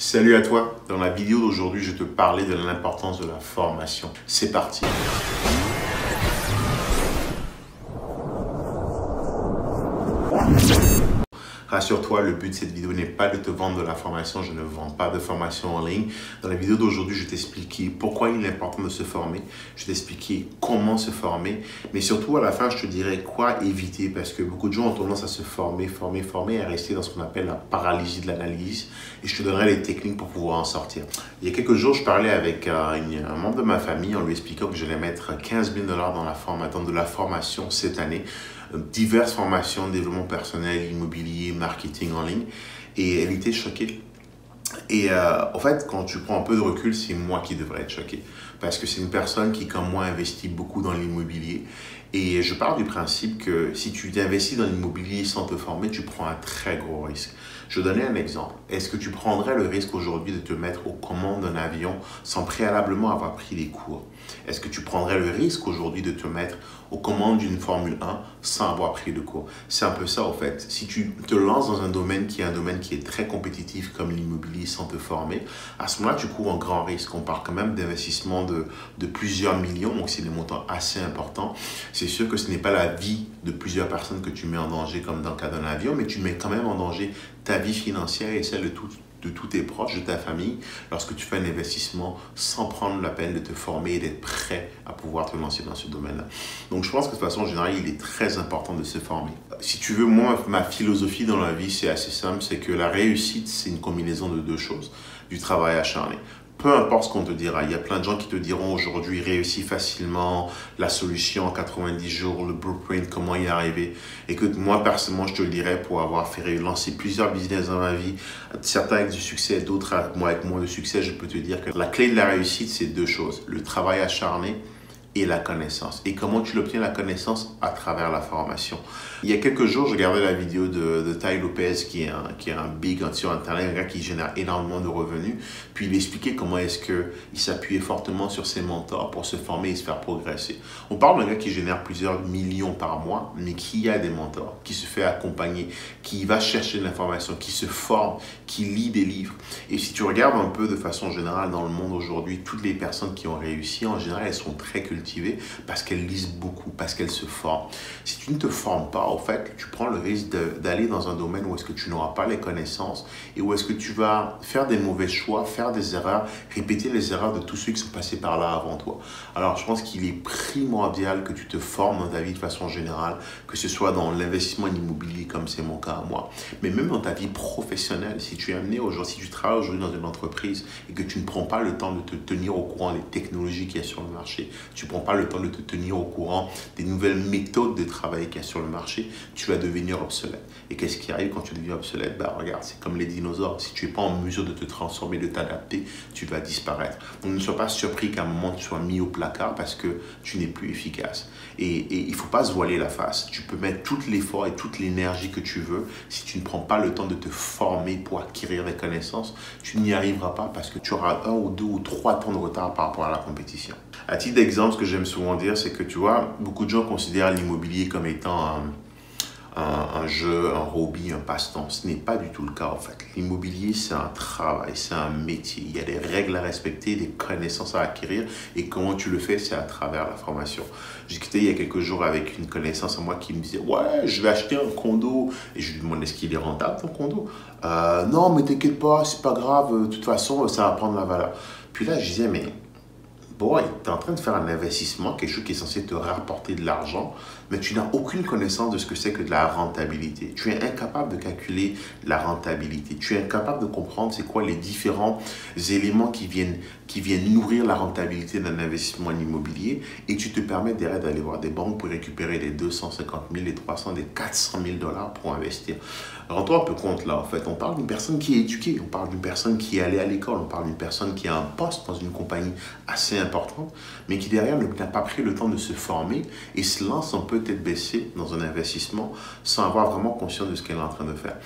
Salut à toi, dans la vidéo d'aujourd'hui, je te parlais de l'importance de la formation. C'est parti. Rassure-toi, le but de cette vidéo n'est pas de te vendre de la formation. Je ne vends pas de formation en ligne. Dans la vidéo d'aujourd'hui, je vais t'expliquer pourquoi il est important de se former. Je vais t'expliquer comment se former. Mais surtout, à la fin, je te dirai quoi éviter parce que beaucoup de gens ont tendance à se former et à rester dans ce qu'on appelle la paralysie de l'analyse. Et je te donnerai les techniques pour pouvoir en sortir. Il y a quelques jours, je parlais avec un membre de ma famille en lui expliquant que j'allais mettre 15 000 $ dans de la formation cette année. Diverses formations, développement personnel, immobilier, marketing en ligne. Et elle était choquée. Et en fait, quand tu prends un peu de recul, c'est moi qui devrais être choqué. Parce que c'est une personne qui, comme moi, investit beaucoup dans l'immobilier. Et je pars du principe que si tu t'investis dans l'immobilier sans te former, tu prends un très gros risque. Je vais donner un exemple. Est-ce que tu prendrais le risque aujourd'hui de te mettre aux commandes d'un avion sans préalablement avoir pris les cours? Est-ce que tu prendrais le risque aujourd'hui de te mettre aux commandes d'une Formule 1 sans avoir pris de cours? C'est un peu ça, en fait. Si tu te lances dans un domaine qui est très compétitif comme l'immobilier sans te former, à ce moment-là, tu cours un grand risque. On parle quand même d'investissement de plusieurs millions, donc c'est des montants assez importants. C'est sûr que ce n'est pas la vie de plusieurs personnes que tu mets en danger comme dans le cas d'un avion, mais tu mets quand même en danger ta vie financière et celle de tous tes proches, de ta famille, lorsque tu fais un investissement sans prendre la peine de te former et d'être prêt à pouvoir te lancer dans ce domaine-là. Donc, je pense que de façon générale, il est très important de se former. Si tu veux, moi, ma philosophie dans la vie, c'est assez simple, c'est que la réussite, c'est une combinaison de deux choses, du travail acharné. Peu importe ce qu'on te dira, il y a plein de gens qui te diront aujourd'hui réussis facilement, la solution en 90 jours, le blueprint, comment y arriver. Écoute, moi personnellement, je te le dirais pour avoir fait lancer plusieurs business dans ma vie, certains avec du succès, d'autres avec moins de succès, je peux te dire que la clé de la réussite, c'est deux choses, le travail acharné et la connaissance. Et comment tu l'obtiens la connaissance? À travers la formation. Il y a quelques jours, je regardais la vidéo de Tai Lopez, qui est un big sur Internet, un gars qui génère énormément de revenus. Puis il expliquait comment est-ce qu'il s'appuyait fortement sur ses mentors pour se former et se faire progresser. On parle d'un gars qui génère plusieurs millions par mois, mais qui a des mentors, qui se fait accompagner, qui va chercher de l'information, qui se forme, qui lit des livres. Et si tu regardes un peu de façon générale dans le monde aujourd'hui, toutes les personnes qui ont réussi, en général, elles sont très cultivées parce qu'elles lisent beaucoup, parce qu'elles se forment. Si tu ne te formes pas, au fait, tu prends le risque d'aller dans un domaine où est-ce que tu n'auras pas les connaissances et où est-ce que tu vas faire des mauvais choix, faire des erreurs, répéter les erreurs de tous ceux qui sont passés par là avant toi. Alors, je pense qu'il est primordial que tu te formes dans ta vie de façon générale, que ce soit dans l'investissement immobilier comme c'est mon cas à moi, mais même dans ta vie professionnelle. Si tu es amené aujourd'hui, si tu travailles aujourd'hui dans une entreprise et que tu ne prends pas le temps de te tenir au courant des technologies qu'il y a sur le marché, tu ne prends pas le temps de te tenir au courant des nouvelles méthodes de travail qu'il y a sur le marché, tu vas devenir obsolète. Et qu'est-ce qui arrive quand tu deviens obsolète? Bah, regarde, c'est comme les dinosaures. Si tu n'es pas en mesure de te transformer, de t'adapter, tu vas disparaître. Donc, ne sois pas surpris qu'à un moment, tu sois mis au placard parce que tu n'es plus efficace. Et il ne faut pas se voiler la face. Tu peux mettre tout l'effort et toute l'énergie que tu veux. Si tu ne prends pas le temps de te former pour acquérir des connaissances, tu n'y arriveras pas parce que tu auras 1 ou 2 ou 3 temps de retard par rapport à la compétition. À titre d'exemple, ce que j'aime souvent dire, c'est que tu vois, beaucoup de gens considèrent l'immobilier comme étant un jeu, un hobby, un passe-temps. Ce n'est pas du tout le cas en fait. L'immobilier, c'est un travail, c'est un métier. Il y a des règles à respecter, des connaissances à acquérir et comment tu le fais, c'est à travers la formation. J'ai discuté il y a quelques jours avec une connaissance à moi qui me disait « Ouais, je vais acheter un condo. » Et je lui demande « Est-ce qu'il est rentable ton condo ?» Non, mais t'inquiète pas, c'est pas grave. De toute façon, ça va prendre la valeur. » Puis là, je disais « Mais boy, tu es en train de faire un investissement, quelque chose qui est censé te rapporter de l'argent, mais tu n'as aucune connaissance de ce que c'est que de la rentabilité. Tu es incapable de calculer la rentabilité. Tu es incapable de comprendre c'est quoi les différents éléments qui viennent nourrir la rentabilité d'un investissement immobilier et tu te permets derrière d'aller voir des banques pour récupérer les 250 000, les 300, les 400 000 $ pour investir. Rends-toi un peu compte là, en fait, on parle d'une personne qui est éduquée, on parle d'une personne qui est allée à l'école, on parle d'une personne qui a un poste dans une compagnie assez importante, mais qui derrière n'a pas pris le temps de se former et se lance un peu tête baissée dans un investissement sans avoir vraiment conscience de ce qu'elle est en train de faire.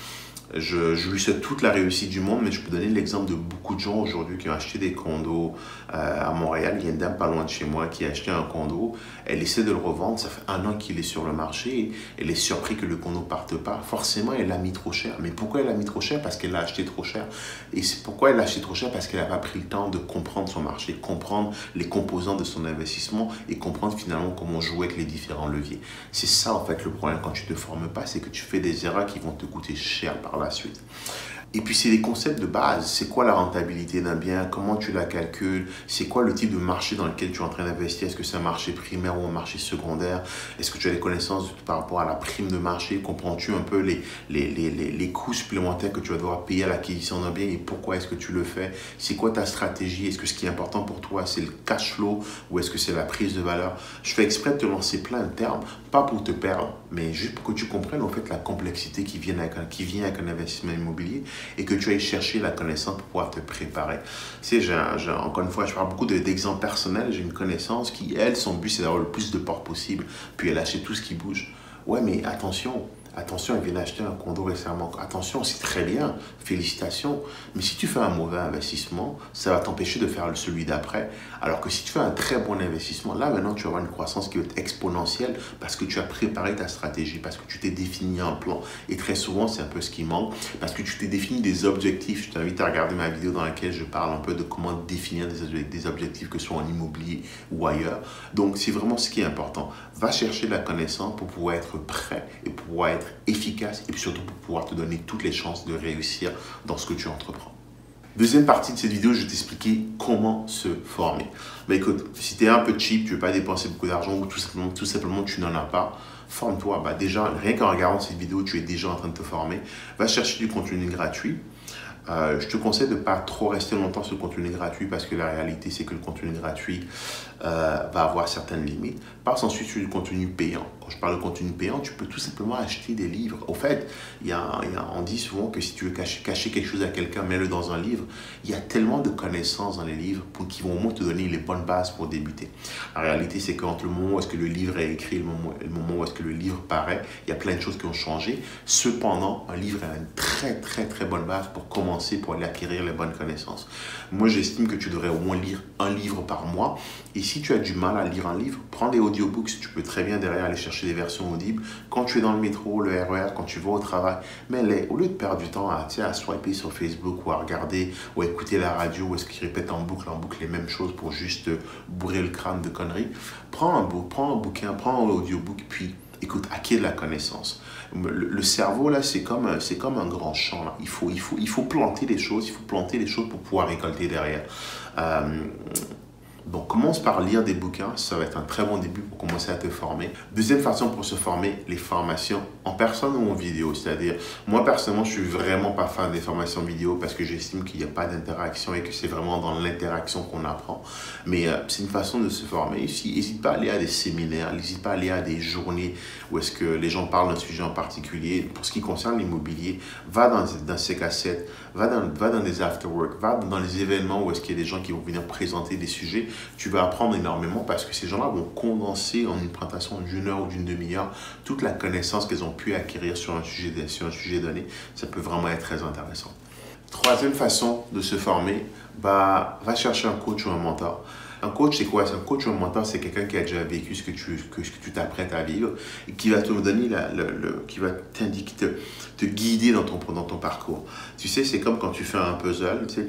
Je lui souhaite toute la réussite du monde, mais je peux donner l'exemple de beaucoup de gens aujourd'hui qui ont acheté des condos à Montréal. Il y a une dame pas loin de chez moi qui a acheté un condo. Elle essaie de le revendre. Ça fait 1 an qu'il est sur le marché. Elle est surprise que le condo ne parte pas. Forcément, elle l'a mis trop cher. Mais pourquoi elle l'a mis trop cher? Parce qu'elle l'a acheté trop cher. Et c'est pourquoi elle l'a acheté trop cher? Parce qu'elle n'a pas pris le temps de comprendre son marché, comprendre les composants de son investissement et comprendre finalement comment jouer avec les différents leviers. C'est ça en fait le problème quand tu ne te formes pas, c'est que tu fais des erreurs qui vont te coûter cher par la suite. Et puis, c'est des concepts de base. C'est quoi la rentabilité d'un bien? Comment tu la calcules? C'est quoi le type de marché dans lequel tu es en train d'investir? Est-ce que c'est un marché primaire ou un marché secondaire? Est-ce que tu as des connaissances par rapport à la prime de marché? Comprends-tu un peu les coûts supplémentaires que tu vas devoir payer à l'acquisition d'un bien et pourquoi est-ce que tu le fais? C'est quoi ta stratégie? Est-ce que ce qui est important pour toi, c'est le cash flow ou est-ce que c'est la prise de valeur? Je fais exprès de te lancer plein de termes, pas pour te perdre, mais juste pour que tu comprennes en fait la complexité qui vient avec un investissement immobilier et que tu ailles chercher la connaissance pour pouvoir te préparer. Tu sais, encore une fois, je parle beaucoup d'exemples personnels. J'ai une connaissance qui, elle, son but, c'est d'avoir le plus de ports possible, puis elle achète tout ce qui bouge. Ouais, mais attention, elle vient d'acheter un condo récemment. Attention, c'est très bien, félicitations. Mais si tu fais un mauvais investissement, ça va t'empêcher de faire celui d'après. Alors que si tu fais un très bon investissement, là maintenant tu vas avoir une croissance qui va être exponentielle parce que tu as préparé ta stratégie, parce que tu t'es défini un plan. Et très souvent, c'est un peu ce qui manque, parce que tu t'es défini des objectifs. Je t'invite à regarder ma vidéo dans laquelle je parle un peu de comment définir des objectifs, que ce soit en immobilier ou ailleurs. Donc, c'est vraiment ce qui est important. Va chercher de la connaissance pour pouvoir être prêt et pouvoir être efficace et puis surtout pour pouvoir te donner toutes les chances de réussir dans ce que tu entreprends. Deuxième partie de cette vidéo, je vais t'expliquer comment se former. Mais écoute, si tu es un peu cheap, tu ne veux pas dépenser beaucoup d'argent ou tout simplement tu n'en as pas, forme-toi. Déjà, rien qu'en regardant cette vidéo, tu es déjà en train de te former. Va chercher du contenu gratuit. Je te conseille de ne pas trop rester longtemps sur le contenu gratuit parce que la réalité, c'est que le contenu gratuit va avoir certaines limites. Passe ensuite sur du contenu payant. Quand je parle de contenu payant, tu peux tout simplement acheter des livres. Au fait, on dit souvent que si tu veux cacher quelque chose à quelqu'un, mets-le dans un livre. Il y a tellement de connaissances dans les livres qui vont au moins te donner les bonnes bases pour débuter. La réalité, c'est qu'entre le moment où est-ce que le livre est écrit et le moment où est-ce que le livre paraît, il y a plein de choses qui ont changé. Cependant, un livre a une très bonne base pour commencer, pour aller acquérir les bonnes connaissances. Moi, j'estime que tu devrais au moins lire un livre par mois. Et si tu as du mal à lire un livre, prends des audiobooks. Tu peux très bien derrière aller chercher des versions audibles. Quand tu es dans le métro, le RER, quand tu vas au travail, mais au lieu de perdre du temps à swiper sur Facebook ou à regarder ou à écouter la radio ou est-ce qu'ils répètent en boucle les mêmes choses pour juste bourrer le crâne de conneries, prends un bouquin, prends un audiobook, puis écoute, acquiers de la connaissance. Le cerveau, là, c'est comme un grand champ. Là. Il faut planter les choses, pour pouvoir récolter derrière. Donc, commence par lire des bouquins. Ça va être un très bon début pour commencer à te former. Deuxième façon pour se former, les formations en personne ou en vidéo. C'est-à-dire, moi, personnellement, je suis vraiment pas fan des formations vidéo parce que j'estime qu'il n'y a pas d'interaction et que c'est vraiment dans l'interaction qu'on apprend. Mais c'est une façon de se former. N'hésite pas à aller à des séminaires, n'hésite pas à aller à des journées où est-ce que les gens parlent d'un sujet en particulier. Pour ce qui concerne l'immobilier, va dans ces cassettes, va dans des afterwork, va dans les événements où est-ce qu'il y a des gens qui vont venir présenter des sujets. Tu vas apprendre énormément parce que ces gens-là vont condenser en une présentation d'une heure ou d'une demi-heure toute la connaissance qu'ils ont pu acquérir sur un sujet donné. Ça peut vraiment être très intéressant. Troisième façon de se former, va chercher un coach ou un mentor. Un coach, c'est quoi? Un coach ou un mentor, c'est quelqu'un qui a déjà vécu ce que tu t'apprêtes à vivre et qui va te donner, qui va t'indiquer, te guider dans ton parcours. Tu sais, c'est comme quand tu fais un puzzle. Tu sais,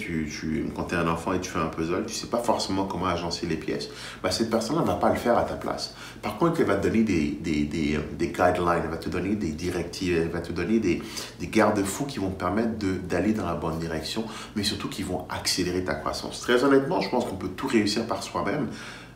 quand tu es un enfant et tu fais un puzzle, tu ne sais pas forcément comment agencer les pièces. Cette personne-là ne va pas le faire à ta place. Par contre, elle va te donner des guidelines, elle va te donner des directives, elle va te donner des garde-fous qui vont te permettre d'aller dans la bonne direction, mais surtout qui vont accélérer ta croissance. Très honnêtement, je pense qu'on peut tout réussir par soi-même,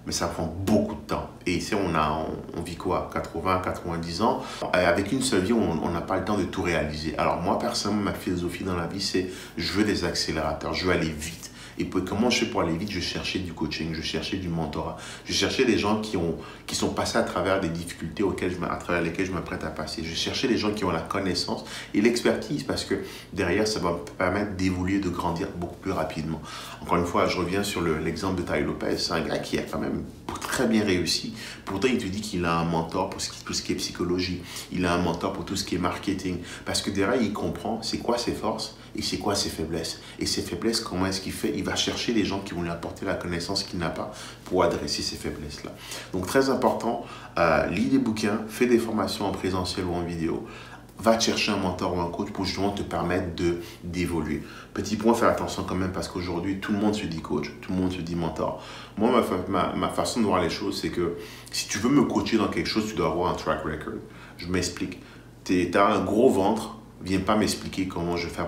mais ça prend beaucoup de temps. Et ici, on vit quoi? 80, 90 ans. Avec une seule vie, on n'a pas le temps de tout réaliser. Alors moi, personnellement, ma philosophie dans la vie, c'est je veux des accélérateurs, je veux aller vite. Et puis, comment je fais pour aller vite? Je cherchais du coaching, je cherchais du mentorat, je cherchais des gens qui sont passés à travers des difficultés à travers lesquelles je m'apprête à passer. Je cherchais des gens qui ont la connaissance et l'expertise parce que derrière, ça va me permettre d'évoluer, de grandir beaucoup plus rapidement. Encore une fois, je reviens sur l'exemple de Tai Lopez. C'est un gars qui a quand même très bien réussi. Pourtant, il te dit qu'il a un mentor pour tout ce qui est psychologie. Il a un mentor pour tout ce qui est marketing. Parce que derrière, il comprend c'est quoi ses forces et c'est quoi ses faiblesses. Et ses faiblesses, comment est-ce qu'il fait? Il va chercher les gens qui vont lui apporter la connaissance qu'il n'a pas pour adresser ces faiblesses-là. Donc, très important, lis des bouquins, fais des formations en présentiel ou en vidéo. Va te chercher un mentor ou un coach pour justement te permettre d'évoluer. Petit point, fais attention quand même parce qu'aujourd'hui, tout le monde se dit coach, tout le monde se dit mentor. Moi, ma façon de voir les choses, c'est que si tu veux me coacher dans quelque chose, tu dois avoir un track record. Je m'explique. Tu as un gros ventre, viens pas m'expliquer comment je fais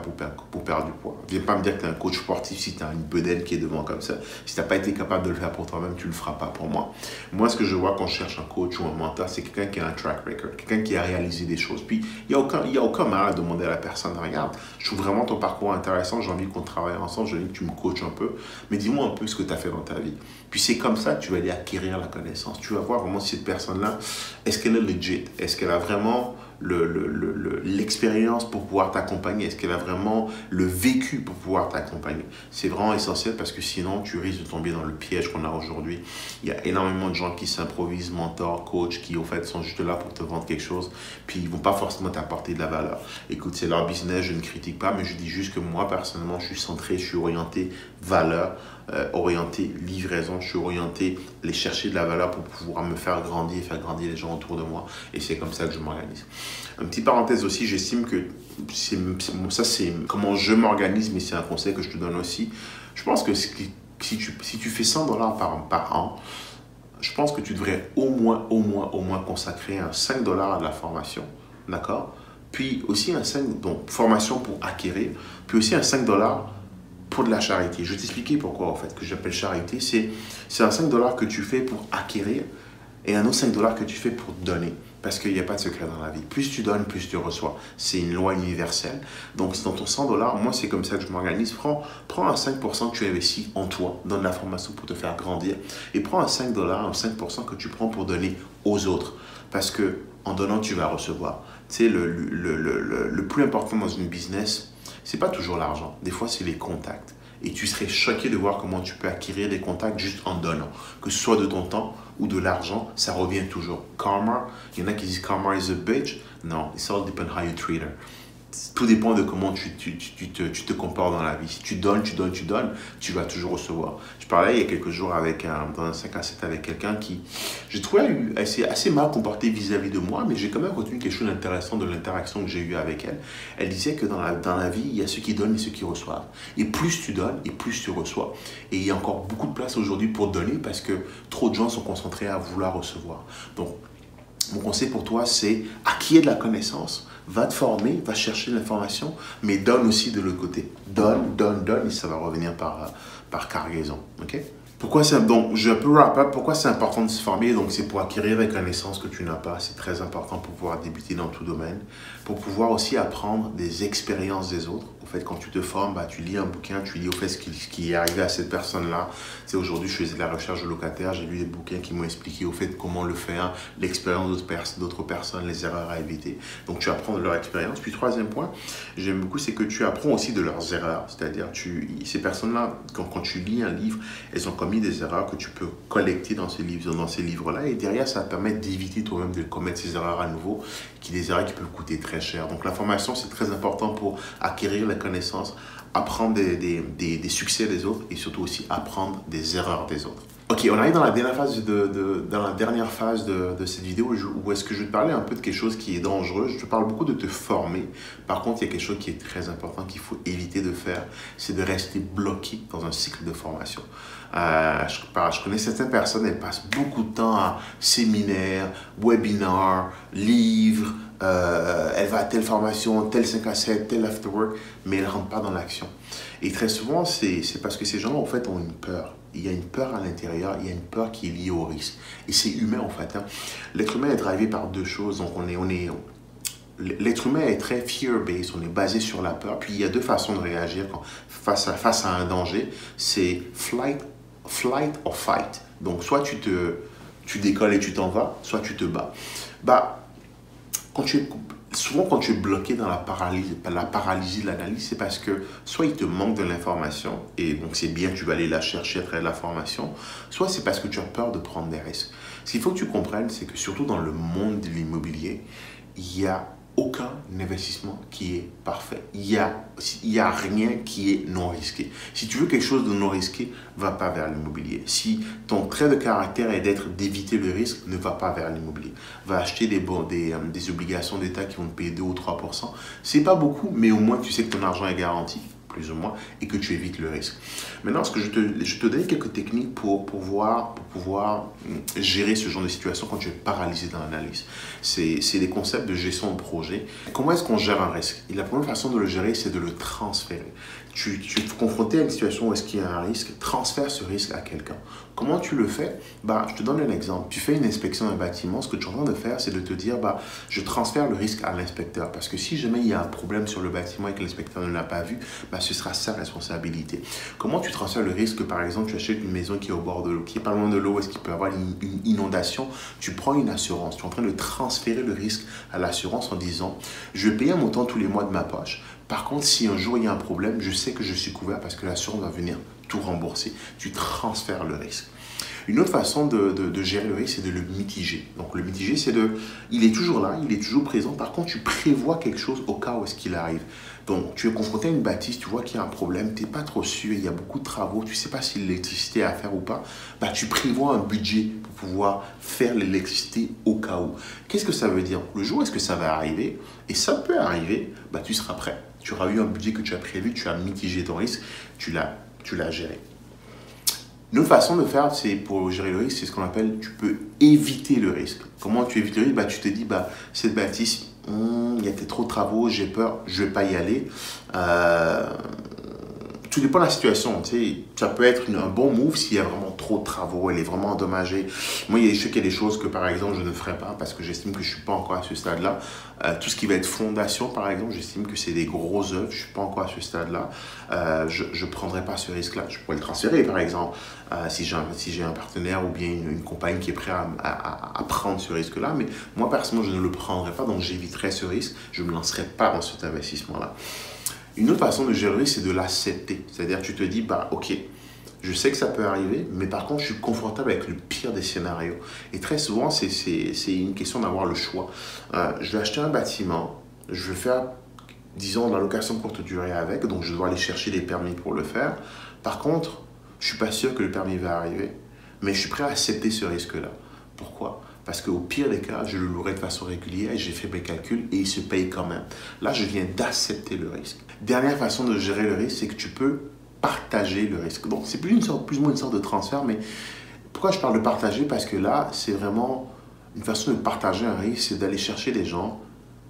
pour perdre du poids. Viens pas me dire que tu es un coach sportif si tu as une bedaine qui est devant comme ça. Si tu n'as pas été capable de le faire pour toi-même, tu ne le feras pas pour moi. Moi, ce que je vois quand je cherche un coach ou un mentor, c'est quelqu'un qui a un track record, quelqu'un qui a réalisé des choses. Puis, il n'y a aucun mal à demander à la personne, regarde, je trouve vraiment ton parcours intéressant, j'ai envie qu'on travaille ensemble, j'ai envie que tu me coaches un peu, mais dis-moi un peu ce que tu as fait dans ta vie. Puis c'est comme ça que tu vas aller acquérir la connaissance. Tu vas voir vraiment si cette personne-là, est-ce qu'elle est legit? Est-ce qu'elle a vraiment l'expérience pour pouvoir t'accompagner? Est-ce qu'elle a vraiment le vécu pour pouvoir t'accompagner? C'est vraiment essentiel parce que sinon, tu risques de tomber dans le piège qu'on a aujourd'hui. Il y a énormément de gens qui s'improvisent mentors, coach, qui au fait sont juste là pour te vendre quelque chose, puis ils ne vont pas forcément t'apporter de la valeur. Écoute, c'est leur business, je ne critique pas, mais je dis juste que moi, personnellement, je suis centré, je suis orienté valeur, orienté livraison, je suis orienté aller chercher de la valeur pour pouvoir me faire grandir et faire grandir les gens autour de moi. Et c'est comme ça que je m'organise. Une petite parenthèse aussi, j'estime que ça c'est comment je m'organise, mais c'est un conseil que je te donne aussi. Je pense que si tu fais $100 par an, je pense que tu devrais au moins consacrer un $5 à de la formation, d'accord? Puis aussi un 5, donc formation pour acquérir, puis aussi un $5 pour de la charité. Je vais t'expliquer pourquoi, en fait, que j'appelle charité. C'est un $5 que tu fais pour acquérir et un autre $5 que tu fais pour donner. Parce qu'il n'y a pas de secret dans la vie. Plus tu donnes, plus tu reçois. C'est une loi universelle. Donc, dans ton $100, moi, c'est comme ça que je m'organise. Prends un 5% que tu investis en toi, donne la formation pour te faire grandir. Et prends un 5$, un 5% que tu prends pour donner aux autres. Parce que en donnant, tu vas recevoir. Tu sais, le plus important dans une business, c'est pas toujours l'argent. Des fois, c'est les contacts. Et tu serais choqué de voir comment tu peux acquérir des contacts juste en donnant. Que ce soit de ton temps ou de l'argent, ça revient toujours. Karma, il y en a qui disent karma is a bitch. Non, it's all depend how you treat her. Tout dépend de comment tu te comportes dans la vie. Si tu donnes, tu vas toujours recevoir. Je parlais il y a quelques jours dans un 5 à 7 avec quelqu'un qui, je trouvais assez mal comporté vis-à-vis de moi, mais j'ai quand même retenu quelque chose d'intéressant de l'interaction que j'ai eue avec elle. Elle disait que dans la vie, il y a ceux qui donnent et ceux qui reçoivent. Et plus tu donnes, et plus tu reçois. Et il y a encore beaucoup de place aujourd'hui pour donner parce que trop de gens sont concentrés à vouloir recevoir. Donc, mon conseil pour toi, c'est acquérir de la connaissance. Va te former, va chercher l'information, mais donne aussi de l'autre côté. Donne, et ça va revenir par cargaison. Okay? Donc, je peux rappeler pourquoi c'est important de se former. Donc, c'est pour acquérir des connaissances que tu n'as pas. C'est très important pour pouvoir débuter dans tout domaine. Pour pouvoir aussi apprendre des expériences des autres. Au fait, quand tu te formes, tu lis un bouquin, tu lis au fait ce qui est arrivé à cette personne-là. Tu sais, aujourd'hui, je faisais de la recherche de locataire. J'ai lu des bouquins qui m'ont expliqué au fait comment le faire, l'expérience d'autres personnes, les erreurs à éviter. Donc, tu apprends de leur expérience. Puis, troisième point, j'aime beaucoup, c'est que tu apprends aussi de leurs erreurs. C'est-à-dire, ces personnes-là, quand tu lis un livre, elles ont commis des erreurs que tu peux collecter dans ces livres-là. Et derrière, ça va te permettre d'éviter toi-même de commettre ces erreurs à nouveau, des erreurs qui peuvent coûter très cher. Donc, la formation, c'est très important pour acquérir la connaissance, apprendre des succès des autres et surtout aussi apprendre des erreurs des autres. Ok, on arrive dans la dernière phase de cette vidéo où est-ce que je vais te parler un peu de quelque chose qui est dangereux. Je te parle beaucoup de te former. Par contre, il y a quelque chose qui est très important qu'il faut éviter de faire, c'est de rester bloqué dans un cycle de formation. Je connais certaines personnes, elles passent beaucoup de temps à séminaires, webinars, livres, elle va à telle formation, tel 5 à 7, tel afterwork, mais elle ne rentre pas dans l'action. Et très souvent, c'est parce que ces gens-là, en fait, ont une peur. Il y a une peur à l'intérieur, il y a une peur qui est liée au risque. Et c'est humain, en fait. Hein. L'être humain est drivé par deux choses. Donc, l'être humain est très fear-based, on est basé sur la peur. Puis il y a deux façons de réagir face à un danger, c'est flight or fight. Donc soit tu décolles et tu t'en vas, soit tu te bats. Souvent quand tu es bloqué dans la paralysie de l'analyse, c'est parce que soit il te manque de l'information, et donc c'est bien, tu vas aller la chercher à travers l'information, soit c'est parce que tu as peur de prendre des risques. Ce qu'il faut que tu comprennes, c'est que surtout dans le monde de l'immobilier, il n'y a aucun investissement qui est parfait. Il y a rien qui est non risqué. Si tu veux quelque chose de non risqué, va pas vers l'immobilier. Si ton trait de caractère est d'éviter le risque, ne va pas vers l'immobilier. Va acheter des obligations d'État qui vont te payer 2 ou 3%. C'est pas beaucoup, mais au moins tu sais que ton argent est garanti, plus ou moins, et que tu évites le risque. Maintenant, je te donne quelques techniques pour pouvoir gérer ce genre de situation quand tu es paralysé dans l'analyse. C'est des concepts de gestion de projet. Comment est-ce qu'on gère un risque? Et la première façon de le gérer, c'est de le transférer. Tu es confronté à une situation où est-ce qu'il y a un risque, transfère ce risque à quelqu'un. Comment tu le fais? Je te donne un exemple. Tu fais une inspection d'un bâtiment, ce que tu es en train de faire, c'est de te dire, je transfère le risque à l'inspecteur. Parce que si jamais il y a un problème sur le bâtiment et que l'inspecteur ne l'a pas vu, ce sera sa responsabilité. Comment tu transfères le risque que, par exemple, tu achètes une maison qui est au bord de l'eau, qui est pas loin de l'eau, est-ce qu'il peut y avoir une inondation? Tu prends une assurance. Tu es en train de transférer le risque à l'assurance en disant, je vais payer un montant tous les mois de ma poche. Par contre, si un jour il y a un problème, je sais que je suis couvert parce que l'assurance va venir tout rembourser. Tu transfères le risque. Une autre façon de gérer le risque, c'est de le mitiger. Donc, le mitiger, il est toujours là, il est toujours présent. Par contre, tu prévois quelque chose au cas où est-ce qu'il arrive. Donc, tu es confronté à une bâtisse, tu vois qu'il y a un problème, tu n'es pas trop sûr, il y a beaucoup de travaux, tu ne sais pas si l'électricité est à faire ou pas. Tu prévois un budget pour pouvoir faire l'électricité au cas où. Qu'est-ce que ça veut dire? Le jour où est-ce que ça va arriver, et ça peut arriver, tu seras prêt. Tu auras eu un budget que tu as prévu, tu as mitigé ton risque, tu l'as géré. Une autre façon de faire, c'est pour gérer le risque, c'est ce qu'on appelle, tu peux éviter le risque. Comment tu évites le risque? Tu te dis, cette bâtisse, il y a peut-être trop de travaux, j'ai peur, je ne vais pas y aller. Tout dépend de la situation. Ça peut être un bon move s'il y a vraiment trop de travaux, elle est vraiment endommagée. Moi, je sais qu'il y a des choses que, par exemple, je ne ferai pas parce que j'estime que je ne suis pas encore à ce stade-là. Tout ce qui va être fondation, par exemple, j'estime que c'est des grosses œuvres, je ne suis pas encore à ce stade-là. Je ne prendrai pas ce risque-là. Je pourrais le transférer, par exemple, si j'ai un partenaire ou bien une compagnie qui est prête à prendre ce risque-là. Mais moi, personnellement, je ne le prendrai pas, donc j'éviterai ce risque. Je ne me lancerai pas dans cet investissement-là. Une autre façon de gérer, c'est de l'accepter. C'est-à-dire, tu te dis, ok, je sais que ça peut arriver, mais par contre, je suis confortable avec le pire des scénarios. Et très souvent, c'est une question d'avoir le choix. Je vais acheter un bâtiment, je vais faire, disons, de la location courte durée avec, donc je dois aller chercher des permis pour le faire. Par contre, je ne suis pas sûr que le permis va arriver, mais je suis prêt à accepter ce risque-là. Pourquoi? Parce qu'au pire des cas, je le louerai de façon régulière, j'ai fait mes calculs et il se paye quand même. Là, je viens d'accepter le risque. Dernière façon de gérer le risque, c'est que tu peux partager le risque. Donc, c'est plus ou moins une sorte de transfert, mais pourquoi je parle de partager? Parce que là, c'est vraiment une façon de partager un risque, c'est d'aller chercher des gens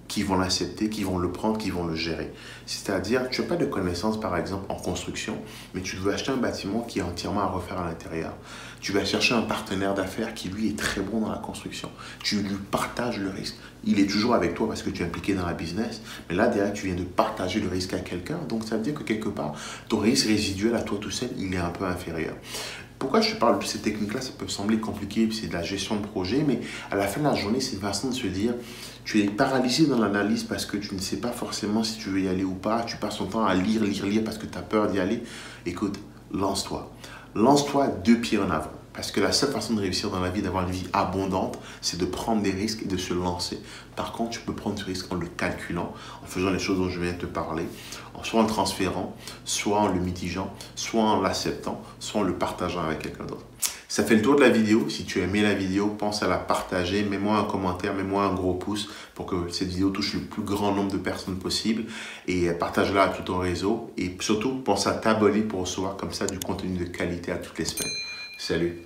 qui vont l'accepter, qui vont le prendre, qui vont le gérer. C'est-à-dire, tu n'as pas de connaissances, par exemple, en construction, mais tu veux acheter un bâtiment qui est entièrement à refaire à l'intérieur. Tu vas chercher un partenaire d'affaires qui, lui, est très bon dans la construction. Tu lui partages le risque. Il est toujours avec toi parce que tu es impliqué dans la business, mais là, derrière, tu viens de partager le risque à quelqu'un. Donc, ça veut dire que quelque part, ton risque résiduel à toi tout seul, il est un peu inférieur. Pourquoi je te parle de ces techniques-là? Ça peut sembler compliqué, c'est de la gestion de projet, mais à la fin de la journée, c'est une façon de se dire, tu es paralysé dans l'analyse parce que tu ne sais pas forcément si tu veux y aller ou pas, tu passes ton temps à lire parce que tu as peur d'y aller. Écoute, lance-toi. Lance-toi 2 pieds en avant. Parce que la seule façon de réussir dans la vie, d'avoir une vie abondante, c'est de prendre des risques et de se lancer. Par contre, tu peux prendre ce risque en le calculant, en faisant les choses dont je viens de te parler, soit en le transférant, soit en le mitigeant, soit en l'acceptant, soit en le partageant avec quelqu'un d'autre. Ça fait le tour de la vidéo. Si tu as aimé la vidéo, pense à la partager. Mets-moi un commentaire, mets-moi un gros pouce pour que cette vidéo touche le plus grand nombre de personnes possible. Et partage-la à tout ton réseau. Et surtout, pense à t'abonner pour recevoir comme ça du contenu de qualité à toutes les semaines. Salut!